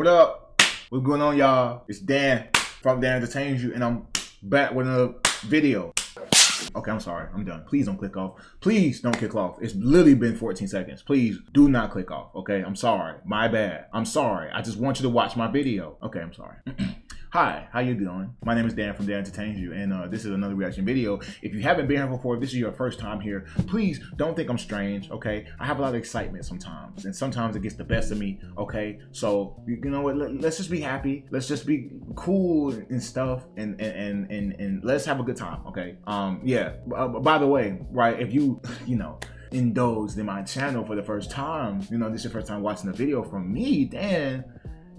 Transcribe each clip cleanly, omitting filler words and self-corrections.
What up? What's going on, y'all? It's Dan from DanEntertainsU, and I'm back with another video. Okay, I'm sorry. I'm done. Please don't click off. Please don't click off. It's literally been 14 seconds. Please do not click off, okay? I'm sorry. My bad. I'm sorry. I just want you to watch my video. Okay, I'm sorry. Hi, how you doing? My name is Dan from DanEntertainsU, and this is another reaction video. If you haven't been here before, if this is your first time here, please don't think I'm strange, okay? I have a lot of excitement sometimes, and sometimes it gets the best of me, okay? So, you know what, let's just be happy. Let's just be cool and stuff, and let's have a good time, okay? Yeah, by the way, right, if you indulged in my channel for the first time, this is your first time watching a video from me, Dan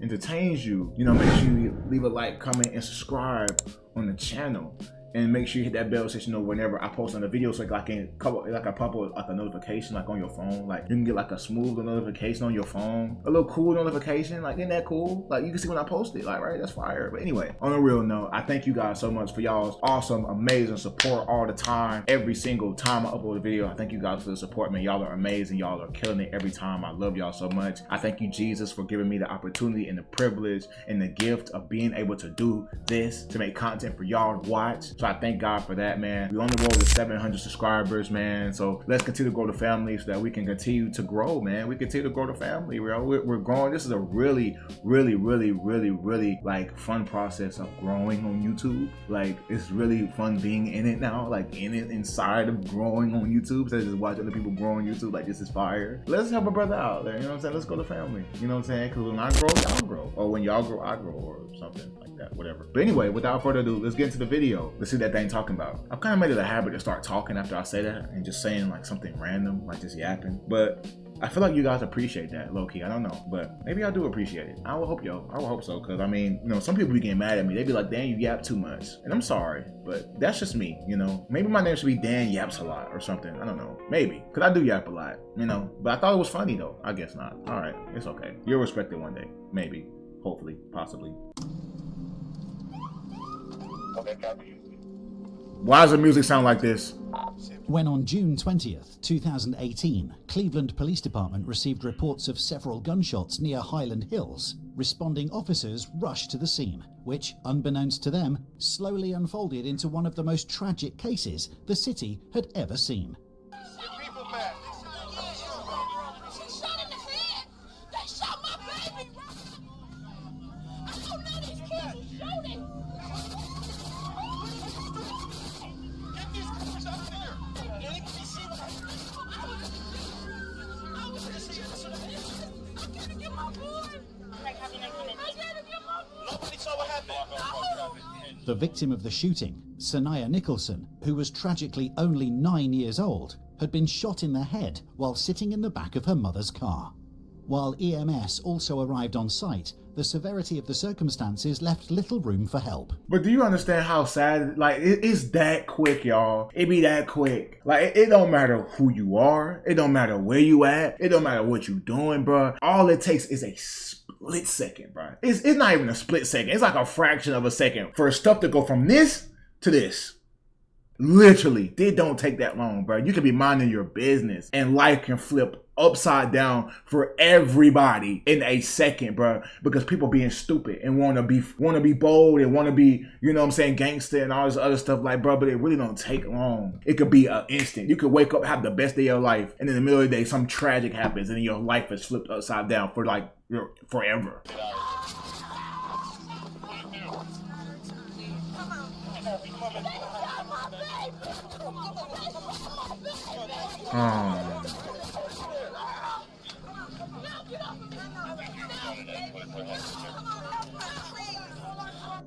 Entertains You, make sure you leave a like, comment, and subscribe on the channel. And make sure you hit that bell so you know whenever I post on a video, so I pop up like a notification like on your phone. Like you can get like a smooth notification on your phone, a little cool notification. Like, isn't that cool? Like you can see when I post it. Like, right, that's fire. But anyway, on a real note, I thank you guys so much for y'all's awesome, amazing support all the time. Every single time I upload a video, I thank you guys for the support, man. Y'all are amazing. Y'all are killing it every time. I love y'all so much. I thank you, Jesus, for giving me the opportunity and the privilege and the gift of being able to do this, to make content for y'all to watch. So I thank God for that, man. We're on the road to 700 subscribers, man. So let's continue to grow the family so that we can continue to grow, man. We continue to grow the family. We're growing. This is a really like fun process of growing on YouTube. Like it's really fun being in it now, like inside of growing on YouTube. So just watch other people grow on YouTube. Like this is fire. Let's help a brother out there. You know what I'm saying? Let's grow the family. You know what I'm saying? Because when I grow, y'all grow. Or when y'all grow, I grow, or something like that. Whatever. But anyway, without further ado, let's get into the video. Let's see that thing talking about. I've kind of made it a habit to start talking after I say that and just saying like something random, like just yapping. But I feel like you guys appreciate that, low key. I don't know, but maybe I do appreciate it. I will hope so, because I mean, some people be getting mad at me. They be like, Dan, you yap too much. And I'm sorry, but that's just me, Maybe my name should be Dan Yaps a Lot or something. I don't know. Maybe, because I do yap a lot, But I thought it was funny though. I guess not. All right, it's okay. You'll respect it one day. Maybe, hopefully, possibly. Okay, copy. Why does the music sound like this? When on June 20th, 2018, Cleveland Police Department received reports of several gunshots near Highland Hills, responding officers rushed to the scene, which, unbeknownst to them, slowly unfolded into one of the most tragic cases the city had ever seen. The victim of the shooting, Sanaya Nicholson, who was tragically only 9 years old, had been shot in the head while sitting in the back of her mother's car. While EMS also arrived on site, the severity of the circumstances left little room for help. But do you understand how sad, like, it's that quick, y'all. It be that quick. Like, it don't matter who you are. It don't matter where you at. It don't matter what you doing, bro. All it takes is a split second, bro. It's not even a split second. It's like a fraction of a second for stuff to go from this to this. Literally, it don't take that long, bro. You can be minding your business and life can flip upside down for everybody in a second, bro, because people being stupid and want to be bold and want to be, gangster and all this other stuff, like, bro, but it really don't take long. It could be an instant. You could wake up, have the best day of your life, and in the middle of the day some tragic happens and then your life is flipped upside down for like forever.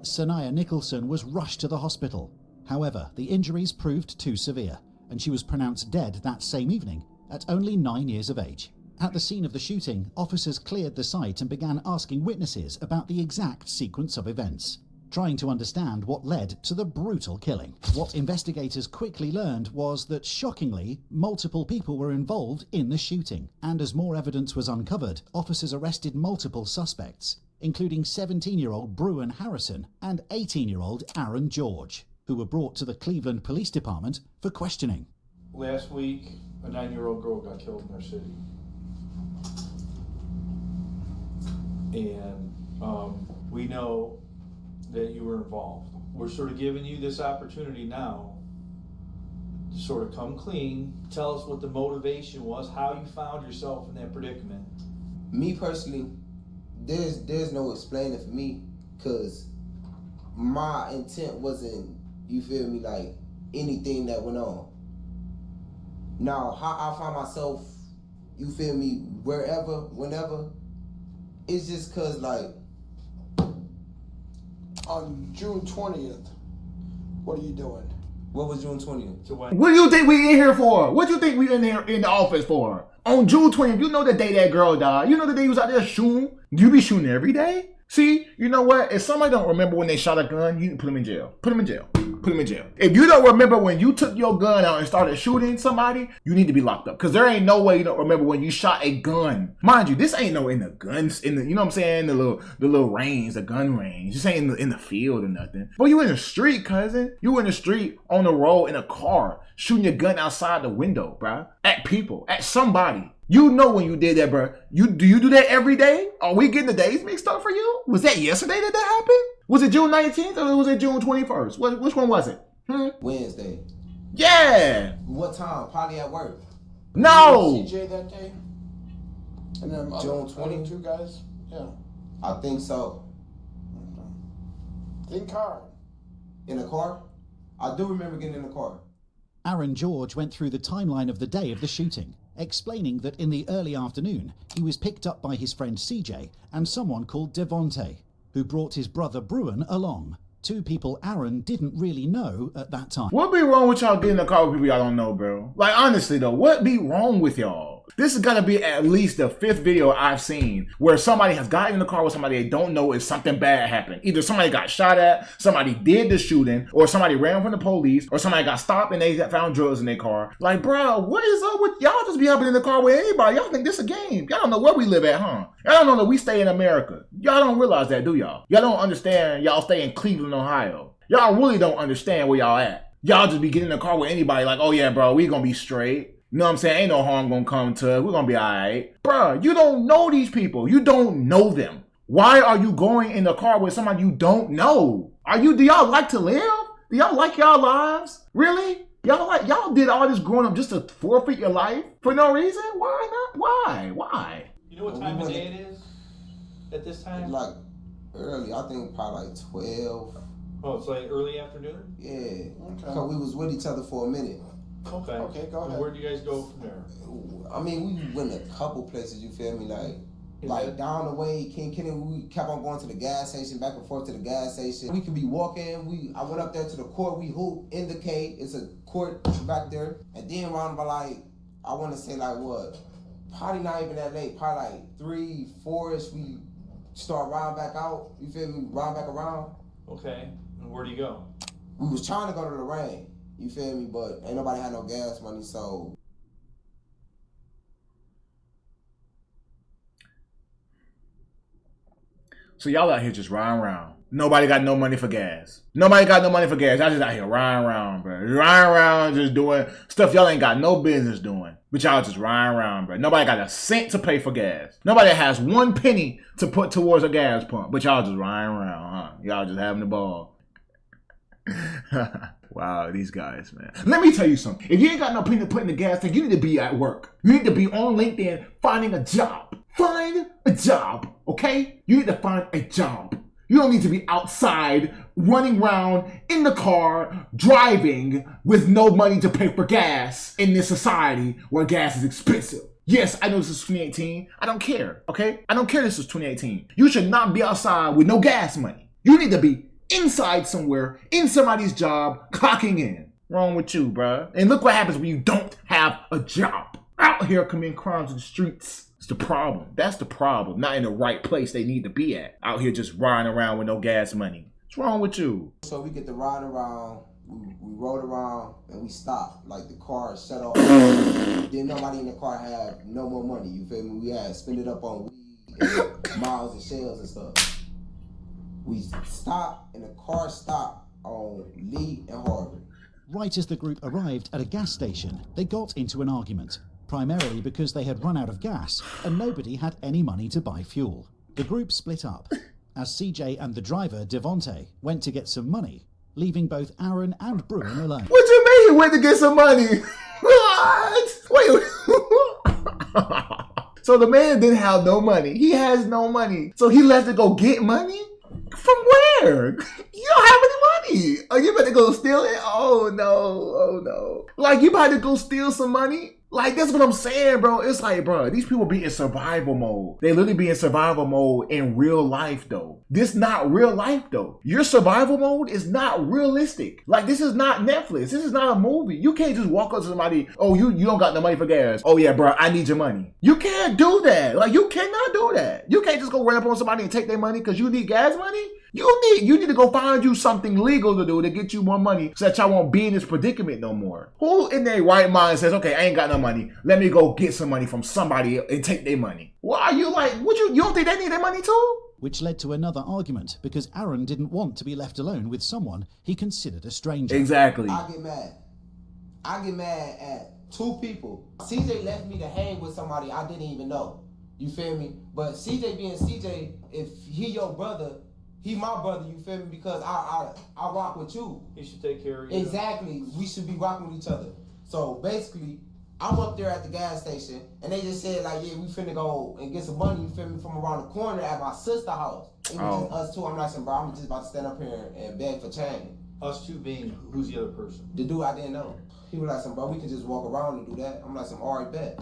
Sanaya Nicholson was rushed to the hospital. However, the injuries proved too severe, and she was pronounced dead that same evening at only 9 years of age. At the scene of the shooting, officers cleared the site and began asking witnesses about the exact sequence of events, trying to understand what led to the brutal killing. What investigators quickly learned was that, shockingly, multiple people were involved in the shooting, and as more evidence was uncovered, officers arrested multiple suspects, including 17-year-old Bruin Harrison and 18-year-old Aaron George, who were brought to the Cleveland Police Department for questioning. Last week, a 9-year-old girl got killed in our city. And We know that you were involved. We're sort of giving you this opportunity now to sort of come clean, tell us what the motivation was, how you found yourself in that predicament. Me personally, there's no explaining for me, because my intent wasn't, you feel me, like anything that went on. Now, how I found myself, you feel me, wherever, whenever, it's just cause like, on June 20th, what are you doing? what was June 20th? To when What do you think we in here for? What do you think we in here in the office for? On June 20th, you know the day that girl died. You know the day he was out there shooting. You be shooting every day? See, you know what? If somebody don't remember when they shot a gun, you need to put them in jail. Put them in jail. Put them in jail. If you don't remember when you took your gun out and started shooting somebody, you need to be locked up. Because there ain't no way you don't remember when you shot a gun. Mind you, this ain't no in the guns, in the, you know what I'm saying? The little range, the gun range. This ain't in the field or nothing. But you in the street, cousin. You in the street, on the road, in a car, shooting your gun outside the window, bruh. At people, at somebody. You know when you did that, bro. Do you do that every day? Are we getting the days mixed up for you? Was that yesterday that happened? Was it June 19th or was it June 21st? Which one was it? Wednesday. Yeah. What time? Probably at work. No. CJ that day? And then June other 20th? two guys? Yeah. I think so. Think hard. In a car? I do remember getting in the car. Aaron George went through the timeline of the day of the shooting, explaining that in the early afternoon, he was picked up by his friend CJ and someone called Devonte, who brought his brother Bruin along. Two people Aaron didn't really know at that time. What be wrong with y'all getting in the car with people y'all don't know, bro? Like, honestly, though, what be wrong with y'all? This is gonna be at least the 5th video I've seen where somebody has gotten in the car with somebody they don't know if something bad happened. Either somebody got shot at, somebody did the shooting, or somebody ran from the police, or somebody got stopped and they found drugs in their car. Like, bro, what is up with y'all? Just be hopping in the car with anybody. Y'all think this a game. Y'all don't know where we live at, huh? Y'all don't know that we stay in America. Y'all don't realize that, do y'all? Y'all don't understand y'all stay in Cleveland, Ohio. Y'all really don't understand where y'all at. Y'all just be getting in the car with anybody like, oh yeah, bro, we gonna be straight. You know what I'm saying? Ain't no harm gonna come to us. We're gonna be alright. Bruh, you don't know these people. You don't know them. Why are you going in the car with somebody you don't know? Do y'all like to live? Do y'all like y'all lives? Really? Y'all did all this growing up just to forfeit your life for no reason? Why not? Why? You know what time of day it is at this time? Like early, I think probably like 12. Oh, it's like early afternoon? Yeah. Okay. Cause we was with each other for a minute. Okay. Okay, go And ahead. where'd you guys go from there? I mean, we went a couple places, you feel me? Like down the way, King Kenny, we kept on going to the gas station, back and forth to the gas station. We could be walking. I went up there to the court. We hoop in the K. It's a court back there. And then around by like, I want to say like what? Probably not even that late. Probably like 3, 4ish. We start riding back out. You feel me? Riding back around. Okay. And where do you go? We was trying to go to Lorraine. You feel me? But ain't nobody had no gas money, so. So y'all out here just riding around. Nobody got no money for gas. Y'all just out here riding around, bro. Riding around just doing stuff y'all ain't got no business doing. But y'all just riding around, bro. Nobody got a cent to pay for gas. Nobody has 1 penny to put towards a gas pump. But y'all just riding around, huh? Y'all just having the ball. Wow, these guys, man. Let me tell you something. If you ain't got no penny to put in the gas tank, you need to be at work. You need to be on LinkedIn finding a job. Find a job, okay? You need to find a job. You don't need to be outside, running around in the car, driving with no money to pay for gas in this society where gas is expensive. Yes, I know this is 2018. I don't care, okay? I don't care this is 2018. You should not be outside with no gas money. You need to be inside somewhere, in somebody's job, clocking in. Wrong with you, bruh. And look what happens when you don't have a job. Out here committing crimes in the streets. It's the problem. That's the problem. Not in the right place they need to be at. Out here just riding around with no gas money. What's wrong with you? So we get to ride around, we rode around, and we stopped. Like the car shut off. Then nobody in the car had no more money, you feel me? We had spent it up on weed and miles and shells and stuff. We stopped, and the car stopped on Lee and Harvard. Right as the group arrived at a gas station, they got into an argument, primarily because they had run out of gas and nobody had any money to buy fuel. The group split up. as CJ and the driver, Devontae, went to get some money, leaving both Aaron and Bruin alone. What you mean he went to get some money? What? Wait. So the man didn't have no money. He has no money. So he left to go get money? From where? You don't have any money. Are you about to go steal it? Oh no. Oh no. Like you about to go steal some money? Like, that's what I'm saying, bro. It's like, bro, these people be in survival mode. They literally be in survival mode in real life, though. This not real life, though. Your survival mode is not realistic. Like, this is not Netflix. This is not a movie. You can't just walk up to somebody, oh, you don't got no money for gas. Oh, yeah, bro, I need your money. You can't do that. Like, you cannot do that. You can't just go run up on somebody and take their money because you need gas money. You need to go find you something legal to do to get you more money so that y'all won't be in this predicament no more. Who in their right mind says, okay, I ain't got no money. Let me go get some money from somebody and take their money. Why are you like, you don't think they need their money too? Which led to another argument because Aaron didn't want to be left alone with someone he considered a stranger. Exactly. I get mad at two people. CJ left me to hang with somebody I didn't even know. You feel me? But CJ being CJ, if he your brother, he my brother, you feel me? Because I rock with you. He should take care of you. Exactly. We should be rocking with each other. So basically, I'm up there at the gas station, and they just said, like, yeah, we finna go and get some money, you feel me, from around the corner at my sister's house. It was just us two. I'm like, bro, I'm just about to stand up here and beg for change. Us two being, who's the other person? The dude I didn't know. He was like, bro, we can just walk around and do that. I'm like, alright, bet.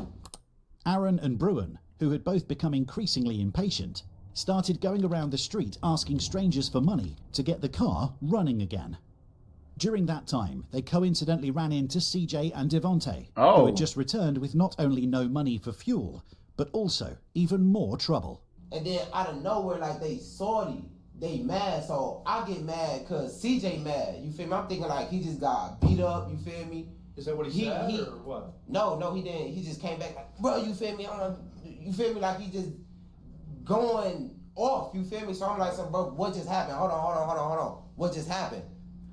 Aaron and Bruin, who had both become increasingly impatient, started going around the street asking strangers for money to get the car running again. During that time, they coincidentally ran into CJ and Devontae, who had just returned with not only no money for fuel, but also even more trouble. And then out of nowhere, like, they salty, they mad, so I get mad because CJ mad, you feel me? I'm thinking like he just got beat up, you feel me? Is that what he said or what? No, he didn't. He just came back like, bro, you feel me? You feel me? Like he just going off, you feel me? So I'm like, bro, what just happened? Hold on. What just happened?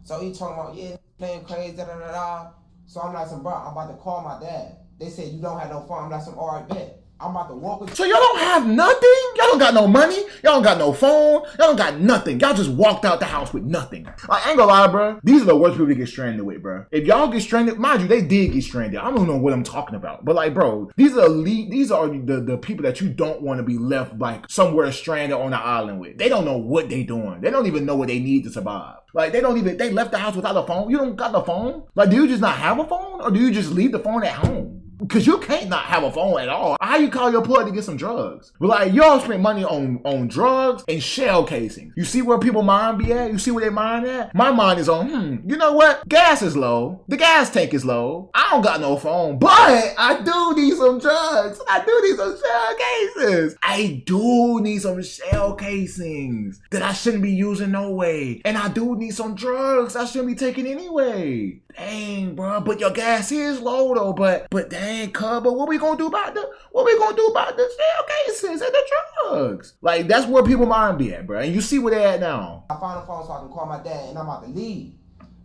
So he talking about, yeah, playing crazy, da. So I'm like, bro, I'm about to call my dad. They said, you don't have no phone. I'm like, alright, bet. I'm about to walk with you. So y'all don't have nothing? Y'all don't got no money? Y'all don't got no phone? Y'all don't got nothing. Y'all just walked out the house with nothing. I ain't gonna lie, bro. These are the worst people to get stranded with, bro. If y'all get stranded, mind you, they did get stranded. I don't know what I'm talking about. But like, bro, these are the people that you don't want to be left like somewhere stranded on an island with. They don't know what they doing. They don't even know what they need to survive. Like, they left the house without a phone. You don't got a phone? Like, do you just not have a phone? Or do you just leave the phone at home? Because you can't not have a phone at all. How you call your plug to get some drugs? But like, y'all spend money on drugs and shell casing. You see where people mind be at? You see where they mind at? My mind is on, you know what? Gas is low. The gas tank is low. I don't got no phone, but I do need some drugs. I do need some shell cases. I do need some shell casings that I shouldn't be using no way. And I do need some drugs I shouldn't be taking anyway. Dang, bro, but your gas is low though. But dang, cuz, but what we gonna do about the shell cases and the drugs? Like, that's where people mind be at, bro. And you see where they at now. I found a phone so I can call my dad, and I'm about to leave.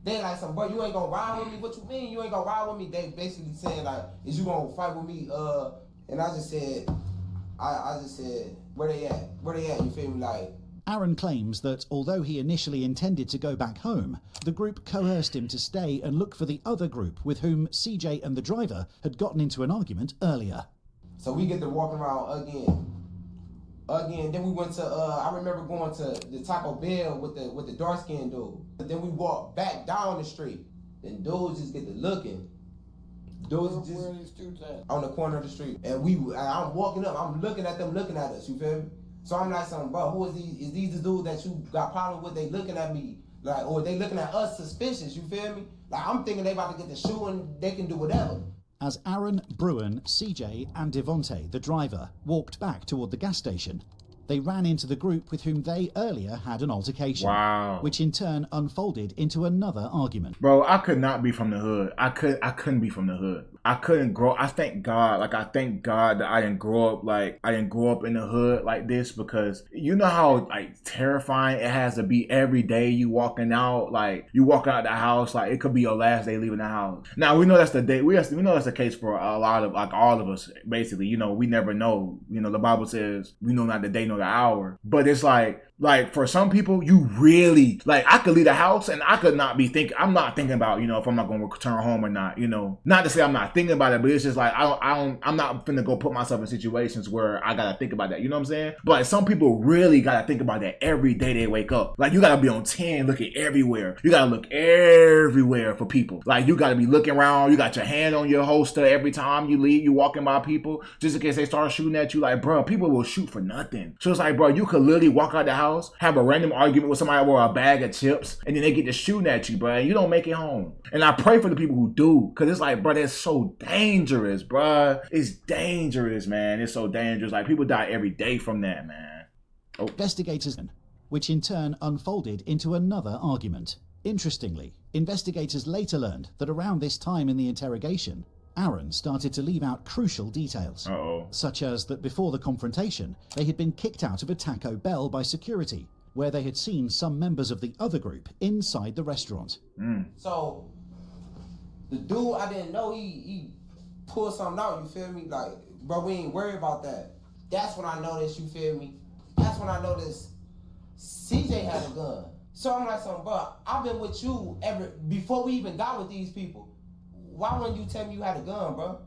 They like, bro, you ain't gonna ride with me? What you mean you ain't gonna ride with me? They basically saying like, is you gonna fight with me? And I just said, where they at? Where they at? You feel me? Like, Aaron claims that although he initially intended to go back home, the group coerced him to stay and look for the other group with whom CJ and the driver had gotten into an argument earlier. So we get to walk around again. Then we went to, I remember going to the Taco Bell with the dark-skinned dude. But then we walked back down the street. Then dudes just get to looking. Dudes just, where are these dudes at? On the corner of the street. And I'm walking up, I'm looking at them looking at us, you feel me? So I'm like, bro, who is these? Is these the dudes that you got problem with? They looking at me, like, or they looking at us suspicious, you feel me? Like, I'm thinking they about to get the shoe and they can do whatever. As Aaron, Bruin, CJ and Devontae, the driver, walked back toward the gas station, they ran into the group with whom they earlier had an altercation. Wow. Which in turn unfolded into another argument. Bro, I could not be from the hood. I couldn't be from the hood. I couldn't grow. I thank God that I didn't grow up in the hood like this, because you know how like terrifying it has to be every day you walking out, like you walking out the house, like it could be your last day leaving the house. Now we know that's the day. We know that's the case for a lot of, like, all of us basically. You know, we never know. You know, the Bible says we know not the day nor the hour. But it's like Like, for some people, you really, like, I could leave the house and I could not be thinking, I'm not thinking about, you know, if I'm not going to return home or not, you know. Not to say I'm not thinking about it, but it's just like, I'm not finna go put myself in situations where I gotta think about that, you know what I'm saying? But like, some people really gotta think about that every day they wake up. Like, you gotta be on 10, looking everywhere. You gotta look everywhere for people. Like, you gotta be looking around, you got your hand on your holster every time you leave, you walking by people, just in case they start shooting at you. Like, bro, people will shoot for nothing. So it's like, bro, you could literally walk out the house, have a random argument with somebody over a bag of chips, and then they get to shooting at you, bro, and you don't make it home. And I pray for the people who do, because it's like, bro, that's so dangerous, bro. It's dangerous, man. It's so dangerous. Like, people die every day from that, man. Oh. Investigators, which in turn unfolded into another argument. Interestingly, investigators later learned that around this time in the interrogation, Aaron started to leave out crucial details, such as that before the confrontation, they had been kicked out of a Taco Bell by security, where they had seen some members of the other group inside the restaurant. So, the dude, I didn't know, he pulled something out, you feel me? Like, bro, we ain't worried about that. That's when I noticed, you feel me? That's when I noticed CJ had a gun. So I'm like, bro, I've been with you before we even got with these people. Why wouldn't you tell me you had a gun, bro?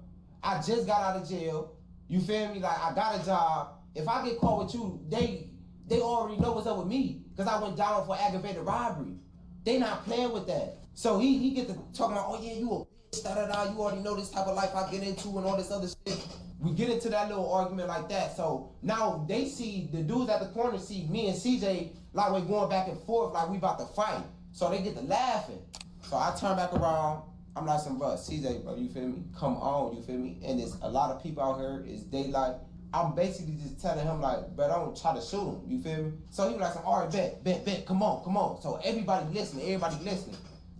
I just got out of jail. You feel me? Like, I got a job. If I get caught with you, they already know what's up with me, because I went down for aggravated robbery. They not playing with that. So he get to talking about, oh yeah, you a bitch, da-da-da, you already know this type of life I get into and all this other shit. We get into that little argument like that. So now they see, the dudes at the corner see me and CJ like we're going back and forth like we about to fight. So they get to laughing. So I turn back around. I'm like, bro, CJ, bro, you feel me? Come on, you feel me? And there's a lot of people out here, it's daylight. I'm basically just telling him like, bro, don't try to shoot him, you feel me? So he was like, all right, bet, come on. So everybody listening.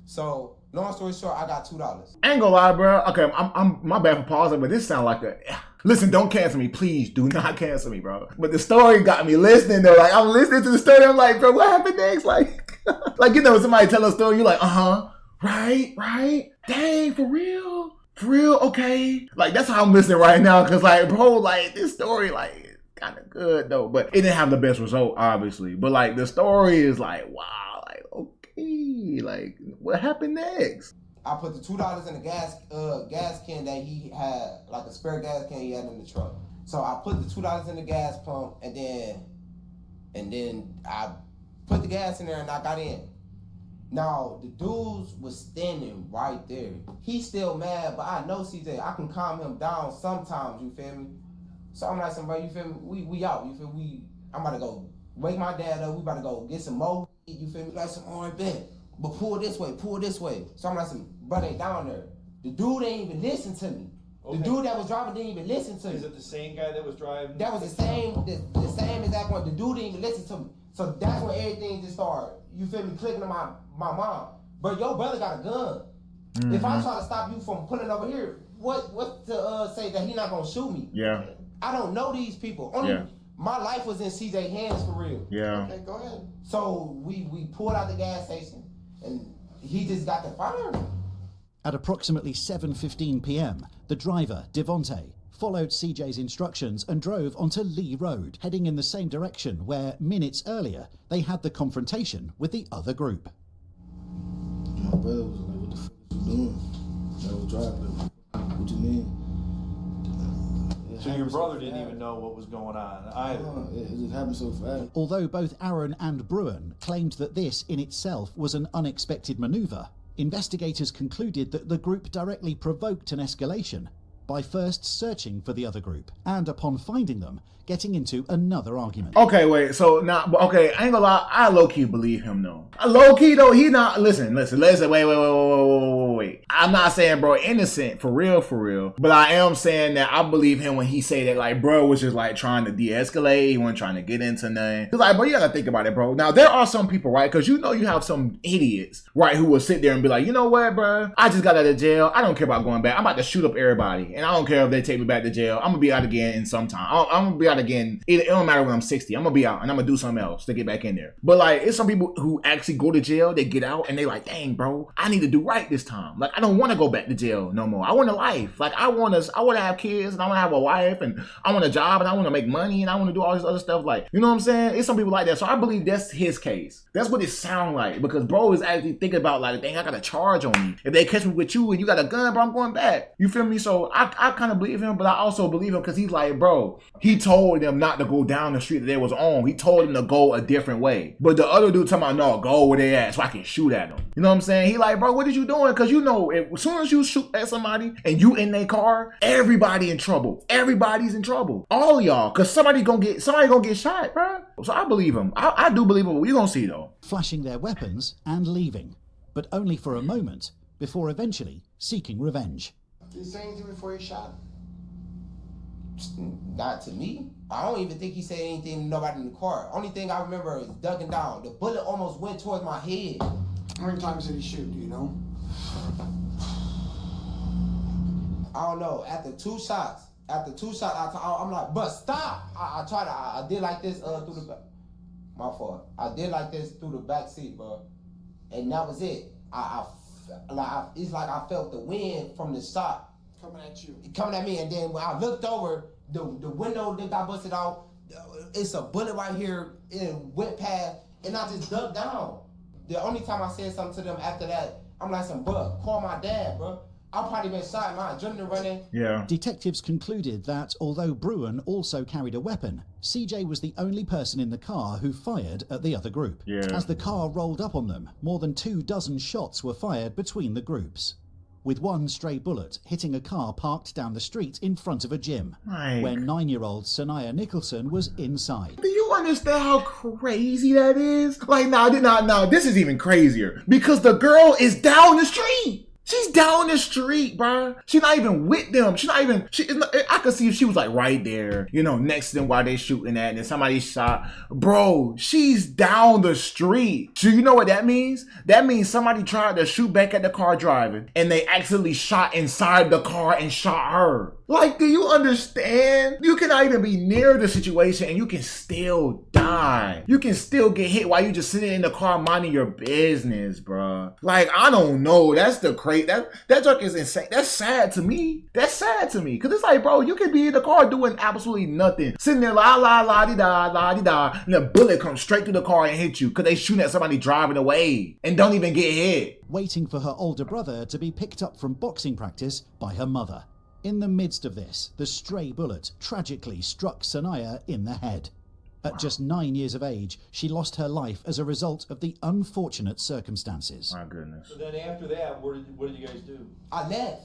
So long story short, I got $2. I ain't gonna lie, bro. Okay, I'm my bad for pausing, but this sound like a... Listen, don't cancel me. Please do not cancel me, bro. But the story got me listening, though. Like, I'm listening to the story. I'm like, bro, what happened next? Like, like, you know, somebody tell a story, you're like, right? Dang, for real? Okay. Like, that's how I'm listening right now. Because, like, bro, like, this story, like, kind of good, though. But it didn't have the best result, obviously. But, like, the story is like, wow. Like, okay. Like, what happened next? I put the $2 in the gas can that he had, like a spare gas can he had in the truck. So I put the $2 in the gas pump, and then I put the gas in there and I got in. Now, the dudes was standing right there. He's still mad, but I know CJ, I can calm him down sometimes, you feel me? So I'm like, bro, you feel me? We out, you feel me? I'm about to go wake my dad up, we about to go get some more, you feel me? Like some orange bed. But pull this way. So I'm like, bro, they down there. The dude ain't even listen to me. Okay. The dude that was driving didn't even listen to me. Is it the same guy that was driving? That was the same exact one. The dude didn't even listen to me. So that's when everything just started, you feel me, clicking to my mom. But your brother got a gun. Mm-hmm. If I try to stop you from pulling over here, what to say that he not gonna shoot me? Yeah. I don't know these people. My life was in CJ's hands for real. Yeah. Okay, go ahead. So we pulled out the gas station, and he just got the fire. At approximately 7:15 p.m, the driver, Devontae, followed CJ's instructions and drove onto Lee Road, heading in the same direction where, minutes earlier, they had the confrontation with the other group. My brother was like, what the fuck you doing? I was driving. What you mean? So your brother didn't even know what was going on either. It just happened so fast. Although both Aaron and Bruin claimed that this in itself was an unexpected maneuver, investigators concluded that the group directly provoked an escalation by first searching for the other group and, upon finding them, getting into another argument. Okay, wait, so now, okay, I ain't gonna lie, I low-key believe him, though. Low-key, though, he not, listen, wait. I'm not saying, bro, innocent, for real, but I am saying that I believe him when he say that, like, bro was just, like, trying to de-escalate, he wasn't trying to get into nothing. He's like, bro, you gotta think about it, bro. Now, there are some people, right, because you know you have some idiots, right, who will sit there and be like, you know what, bro, I just got out of jail, I don't care about going back, I'm about to shoot up everybody, and I don't care if they take me back to jail, I'm gonna be out again in some time. I'm gonna be out again. It don't matter when I'm 60. I'm gonna be out and I'm gonna do something else to get back in there. But like, it's some people who actually go to jail, they get out and they like, dang, bro, I need to do right this time. time. Like, I don't want to go back to jail no more. I want a life. Like, I want to have kids, and I want to have a wife, and I want a job, and I want to make money, and I want to do all this other stuff. Like, you know what I'm saying? It's some people like that. So I believe that's his case. That's what it sounds like, because bro is actually thinking about, like, dang, I got a charge on me. If they catch me with you and you got a gun, bro, I'm going back. You feel me? So I kind of believe him, but I also believe him because he's like, bro, he told them not to go down the street that they was on. He told them to go a different way. But the other dude talking about, no, go where they at so I can shoot at them. You know what I'm saying? He like, bro, what is you doing? Because you know, as soon as you shoot at somebody and you in their car, everybody in trouble. Everybody's in trouble. All of y'all. Because somebody gonna get shot, bro. So I believe him. I do believe him. What you gonna see though? Flashing their weapons and leaving, but only for a moment before eventually seeking revenge. Did he say anything before he shot? Not to me. I don't even think he said anything to nobody in the car. Only thing I remember is ducking down. The bullet almost went towards my head. How many times did he shoot, do you know? I don't know. After two shots, I'm like, but stop! I did like this through the back. My fault. I did like this through the back seat, bro. And that was it. It's like I felt the wind from the shot Coming at you. coming at me, and then when I looked over, the window that got busted out, it's a bullet right here, it went past, and I just ducked down. The only time I said something to them after that, I'm like, bro, call my dad, bro. I've probably been shot, my adrenaline running. Yeah. Detectives concluded that although Bruin also carried a weapon, CJ was the only person in the car who fired at the other group. Yeah. As the car rolled up on them, more than 24 shots were fired between the groups, with one stray bullet hitting a car parked down the street in front of a gym, Like, where 9-year-old Sanaya Nicholson was inside. do you understand how crazy that is? Like, nah, this is even crazier. Because the girl is down the street. She's down the street, bro. She's not even with them. I could see if she was like right there, you know, next to them while they shooting at, and then somebody shot. Bro, she's down the street. So you know what that means? That means somebody tried to shoot back at the car driving, and they accidentally shot inside the car and shot her. Like, do you understand? You cannot even be near the situation and you can still die. You can still get hit while you just sitting in the car minding your business, bro. Like, I don't know. That's the crazy. That joke is insane. That's sad to me. That's sad to me. Cause it's like, bro, you could be in the car doing absolutely nothing. Sitting there la-di-da, and a bullet comes straight through the car and hit you. Cause they shooting at somebody driving away and don't even get hit. Waiting for her older brother to be picked up from boxing practice by her mother. In the midst of this, the stray bullet tragically struck Sanaya in the head. At just 9 years of age, she lost her life as a result of the unfortunate circumstances. My goodness. So then after that, what did you guys do? I left.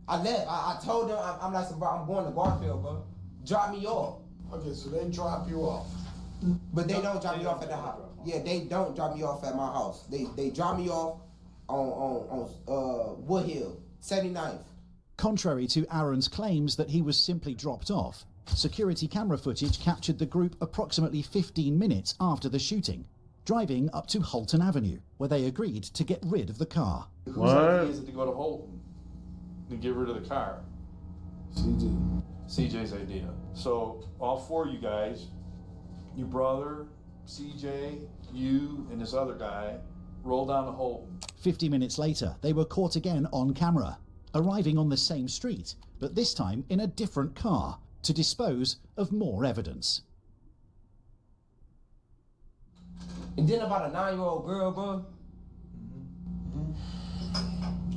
I told them, I'm like, bro, I'm going to Garfield, bro. Drop me off. Okay, so they drop you off. But they don't drop me off at the house. Yeah, they don't drop me off at my house. They drop me off on Wood Hill, 79th. Contrary to Aaron's claims that he was simply dropped off, security camera footage captured the group approximately 15 minutes after the shooting, driving up to Holton Avenue, where they agreed to get rid of the car. Whose idea is it to go to Holton to get rid of the car? CJ. CJ's idea. So all four of you guys, your brother, CJ, you, and this other guy, roll down to Holton. 50 minutes later, they were caught again on camera, arriving on the same street, but this time in a different car, to dispose of more evidence. And then about a 9-year-old girl, bro.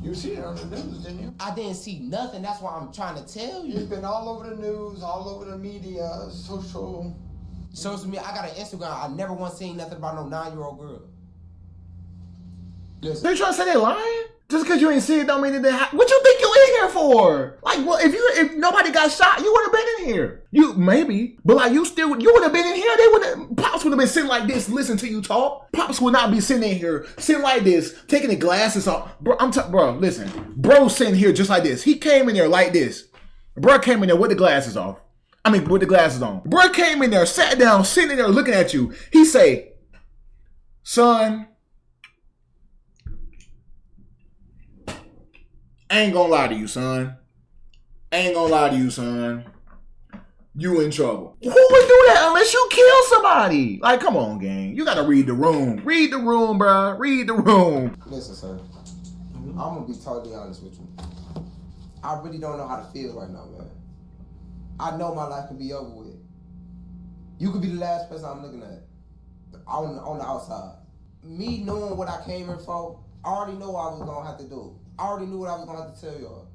You see it on the news, didn't you? I didn't see nothing. That's why I'm trying to tell It's you. been all over the news, all over the media, social. Social media. I got an Instagram. I never once seen nothing about no 9-year-old girl. Listen. They trying to say they lying? Just because you ain't see it don't mean it didn't happen. What you think you in here for? Like, well, if nobody got shot, you would have been in here. You maybe, but like you would have been in here. They would have. Pops would have been sitting like this, listen to you talk. Pops would not be sitting in here, sitting like this, taking the glasses off. Bro, bro, listen. Bro, sitting here just like this. He came in there like this. Bro came in there with the glasses off. With the glasses on. Bro came in there, sat down, sitting in there looking at you. He say, son, I ain't gonna lie to you, son. You in trouble. Who would do that unless you kill somebody? Like, come on, gang. You gotta read the room. Read the room, bruh. Read the room. Listen, sir. I'm gonna be totally honest with you. I really don't know how to feel right now, man. I know my life could be over with. You could be the last person I'm looking at on the outside. Me knowing what I came here for, I already know what I was gonna have to do. I already knew what I was gonna have to tell y'all.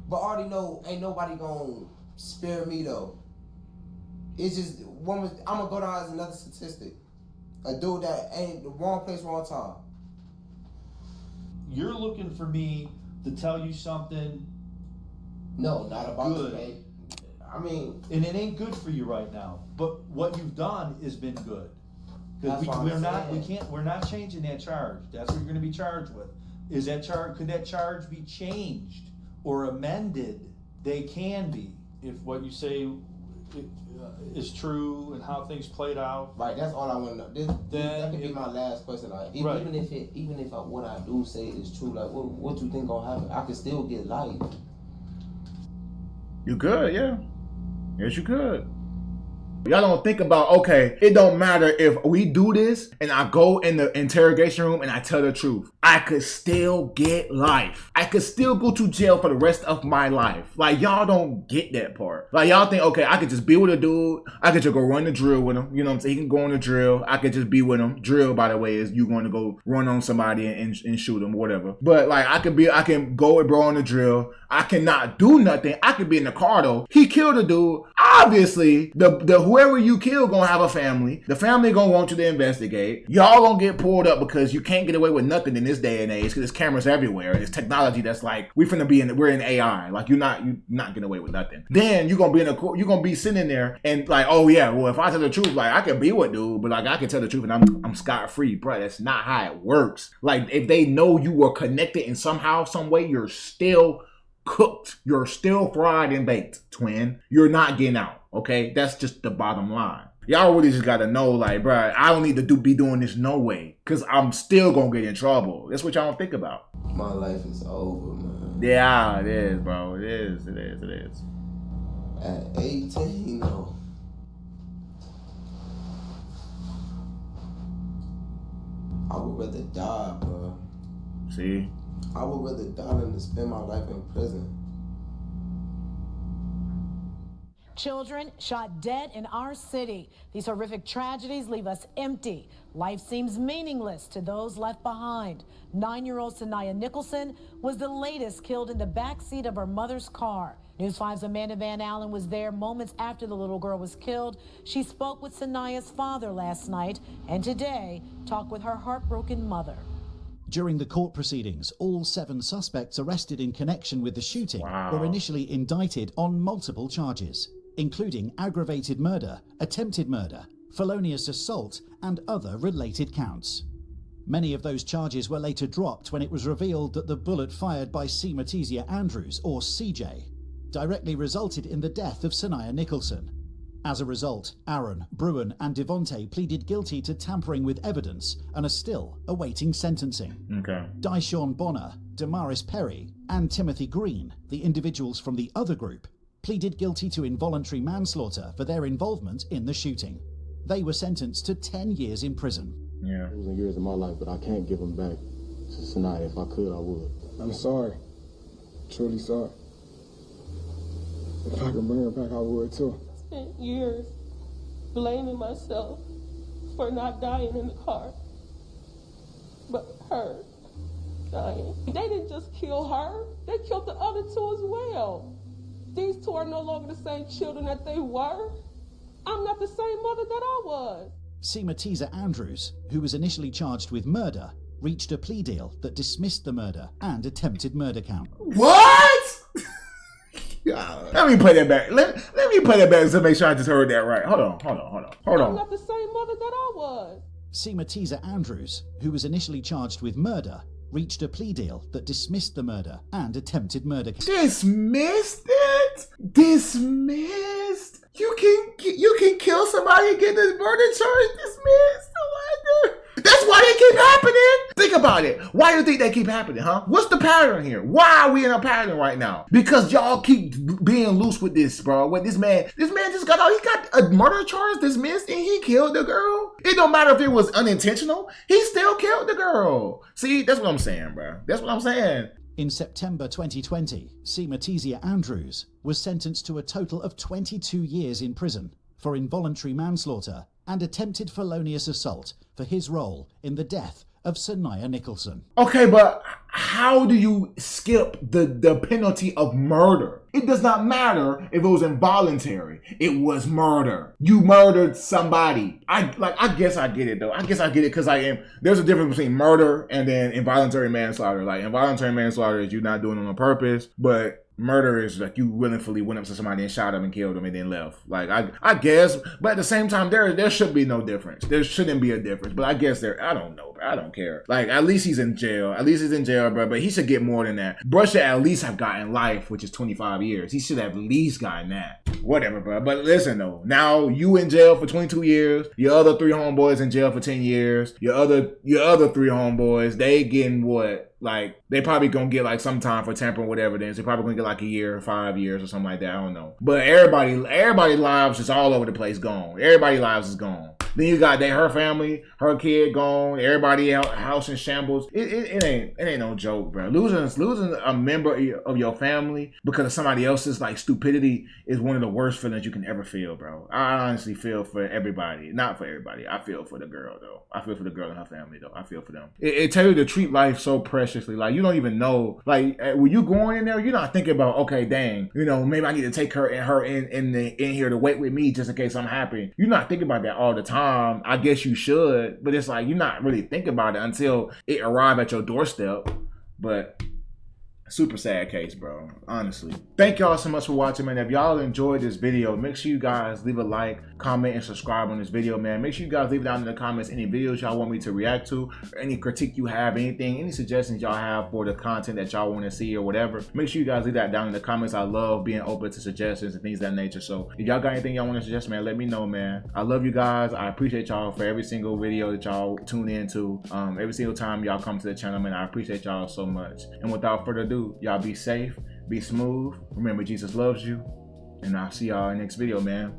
But I already know ain't nobody gonna spare me though. It's just I'm gonna go down as another statistic. A dude that ain't the wrong place, wrong time. You're looking for me to tell you something. No, not about good. the pay. I mean, And it ain't good for you right now. But what you've done has been good. That's Because what I'm we're not changing that charge. That's what you're gonna be charged with. Could that charge be changed or amended? They can be. If what you say is true and how things played out. right, that's all I want to know. That could be my last question. Like, Right. even if what I do say is true, like, what you think gonna happen? I could still get life. You could, yeah. Yes, you could. Y'all don't think about, okay, it don't matter if we do this and I go in the interrogation room and I tell the truth. I could still get life. I could still go to jail for the rest of my life. Like, y'all don't get that part. Like, y'all think, okay, I could just be with a dude. I could just go run the drill with him. You know what I'm saying? He can go on the drill. I could just be with him. Drill, by the way, is you going to go run on somebody and shoot him, whatever. But, like, I can go with bro on the drill. I cannot do nothing. I could be in the car, though. He killed a dude. Obviously, the whoever you kill gonna have a family. The family gonna want you to investigate. Y'all gonna get pulled up because you can't get away with nothing in this day and age because there's cameras everywhere. There's technology that's like we're in AI. Like you're not getting away with nothing. Then you're gonna be in a court. You're gonna be sitting there and like, oh yeah, well if I tell the truth, like I can be with dude, but like I can tell the truth and I'm scot free, bro. That's not how it works. Like if they know you were connected in somehow, some way, you're still cooked. You're still fried and baked, twin. You're not getting out, okay? That's just the bottom line. Y'all really just gotta know, like, bro, I don't need to be doing this no way, because I'm still gonna get in trouble. That's what y'all don't think about. My life is over, man. Yeah, it is, bro. It is. At 18, though. I would rather die, bro. See? I would rather die than to spend my life in prison. Children shot dead in our city. These horrific tragedies leave us empty. Life seems meaningless to those left behind. 9-year-old Sanaya Nicholson was the latest killed in the backseat of her mother's car. News 5's Amanda Van Allen was there moments after the little girl was killed. She spoke with Sanaya's father last night and today talked with her heartbroken mother. During the court proceedings, all 7 suspects arrested in connection with the shooting were initially indicted on multiple charges, including aggravated murder, attempted murder, felonious assault, and other related counts. Many of those charges were later dropped when it was revealed that the bullet fired by C. Matizia Andrews, or CJ, directly resulted in the death of Sanaya Nicholson. As a result, Aaron, Bruin, and Devontae pleaded guilty to tampering with evidence and are still awaiting sentencing. Okay. Dyshawn Bonner, Damaris Perry, and Timothy Green, the individuals from the other group, pleaded guilty to involuntary manslaughter for their involvement in the shooting. They were sentenced to 10 years in prison. Yeah. It was in years of my life, but I can't give them back to Sanaya. If I could, I would. I'm sorry. Truly sorry. If I could bring her back, I would too. Spent years blaming myself for not dying in the car, but her dying. They didn't just kill her, they killed the other 2 as well. These 2 are no longer the same children that they were. I'm not the same mother that I was. C. Matizia Andrews, who was initially charged with murder, reached a plea deal that dismissed the murder and attempted murder count. What? Let me play that back. Let me play that back to make sure I just heard that right. Hold on. I'm not the same mother that I was. C. Matizia Andrews, who was initially charged with murder, reached a plea deal that dismissed the murder and attempted murder count. Dismissed it? Dismissed? You can kill somebody and get the murder charge dismissed? That's why they keep happening. Think about it. Why do you think they keep happening, huh? What's the pattern here? Why are we in a pattern right now? Because y'all keep being loose with this, bro. What this man just got out. He got a murder charge dismissed and he killed the girl. It don't matter if it was unintentional. He still killed the girl. See, that's what I'm saying, bro. That's what I'm saying. In September 2020, Seema Andrews was sentenced to a total of 22 years in prison for involuntary manslaughter and attempted felonious assault for his role in the death of Sanaya Nicholson. Okay, but how do you skip the penalty of murder? It does not matter if it was involuntary. It was murder. You murdered somebody. I guess I get it though. I guess I get it because there's a difference between murder and then involuntary manslaughter. Like involuntary manslaughter is you not doing it on purpose, but murder is like you willingly went up to somebody and shot them and killed them and then left. Like I guess, but at the same time, there should be no difference. There shouldn't be a difference. But I guess I don't know, bro. I don't care. Like at least he's in jail. At least he's in jail, bro. But he should get more than that. Bro should at least have gotten life, which is 25 years. He should have at least gotten that. Whatever, bro. But listen though, now you in jail for 22 years. Your other 3 homeboys in jail for 10 years. Your other 3 homeboys, they getting what? Like, they probably gonna get like some time for tampering, whatever it is. They're probably gonna get like a year, 5 years or something like that. I don't know. But everybody's lives is all over the place gone. Everybody's lives is gone. Then you got her family, her kid gone, everybody else, house in shambles. It ain't no joke, bro. Losing a member of your family because of somebody else's like stupidity is one of the worst feelings you can ever feel, bro. I honestly feel for everybody. Not for everybody. I feel for the girl though. I feel for the girl and her family though. I feel for them. It tells you to treat life so preciously. Like you don't even know. Like when you going in there, you're not thinking about, okay, dang, maybe I need to take her in here to wait with me just in case I'm happy. You're not thinking about that all the time. I guess you should, but it's like you're not really thinking about it until it arrives at your doorstep. But super sad case, bro. Honestly. Thank y'all so much for watching, man. If y'all enjoyed this video, make sure you guys leave a like, comment, and subscribe on this video, man. Make sure you guys leave down in the comments any videos y'all want me to react to, or any critique you have, anything, any suggestions y'all have for the content that y'all want to see or whatever. Make sure you guys leave that down in the comments. I love being open to suggestions and things of that nature. So if y'all got anything y'all want to suggest, man, let me know, man. I love you guys. I appreciate y'all for every single video that y'all tune into. Every single time y'all come to the channel, man. I appreciate y'all so much. And without further ado, y'all be safe, be smooth. Remember, Jesus loves you. And I'll see y'all in the next video, man.